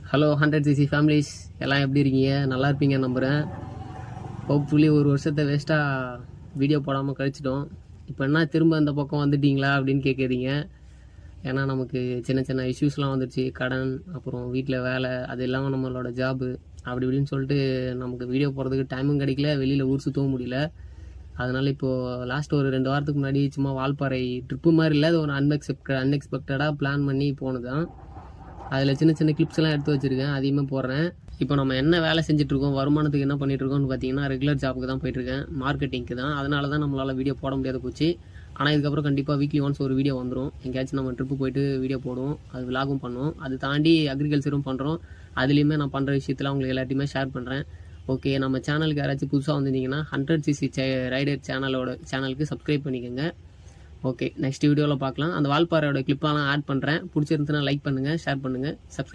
Hello 100cc families எல்லாம் எப்படி இருக்கீங்க? நல்லா இருப்பீங்க நம்புகிறேன். ஹோப்ஃபுல்லி ஒரு வருஷத்தை வேஸ்ட்டாக வீடியோ போடாமல் கழிச்சிட்டோம். இப்போ என்ன திரும்ப இந்த பக்கம் வந்துட்டீங்களா அப்படின்னு கேட்குறீங்க. ஏன்னா நமக்கு சின்ன சின்ன இஷ்யூஸ்லாம் வந்துடுச்சு. கடன், அப்புறம் வீட்டில் வேலை, அது இல்லாமல் நம்மளோட ஜாபு அப்படி இப்படின்னு சொல்லிட்டு நமக்கு வீடியோ போடுறதுக்கு டைமும் கிடைக்கல, வெளியில் ஊர் சுற்றவும் முடியல. அதனால் இப்போது லாஸ்ட் ஒரு 2 வாரத்துக்கு முன்னாடி சும்மா வால்பாறை ட்ரிப்பு மாதிரி இல்லை, அது ஒரு அன்எக்ஸ்பெக்டடாக பிளான் பண்ணி போனது தான். அதில் சின்ன சின்ன கிளிப்ஸ்லாம் எடுத்து வச்சுருக்கேன், அதிகமாக போடுறேன். இப்போ நம்ம என்ன வேலை செஞ்சுட்ருக்கோம், வருமானத்துக்கு என்ன பண்ணிகிட்ருக்கோம்னு பார்த்தீங்கன்னா, ரெகுலர் ஜாப்புக்கு தான் போயிட்டுருக்கேன், மார்க்கெட்டிங்க்கு தான். அதனால தான் நம்மளால் வீடியோ போட முடியாத போச்சு. ஆனால் இதுக்கப்புறம் கண்டிப்பாக வீக்லி ஒன்ஸ் ஒரு வீடியோ வந்துடும். எங்கேயாச்சும் நம்ம ட்ரிப்பு போயிட்டு வீடியோ போடுவோம், அது விலாகும் பண்ணுவோம். அது தாண்டி அக்ரிகல்ச்சரும் பண்ணுறோம். அதுலேயுமே நான் பண்ணுற விஷயத்தில் உங்களுக்கு எல்லாத்தையுமே ஷேர் பண்ணுறேன். ஓகே, நம்ம சேனலுக்கு யாராச்சும் புதுசாக வந்திருந்தீங்கன்னா 100cc ரைடர் சேனலுக்கு சப்ஸ்கிரைப் பண்ணிக்கோங்க. ஓகே, நெக்ஸ்ட் வீடியோவில் பார்க்கலாம். அந்த வால்பாறையோட கிளிப்பெல்லாம் ஆட் பண்ணுறேன். பிடிச்சிருந்துச்சுன்னா லைக் பண்ணுங்கள், ஷேர் பண்ணுங்கள், சப்ஸ்கிரைப்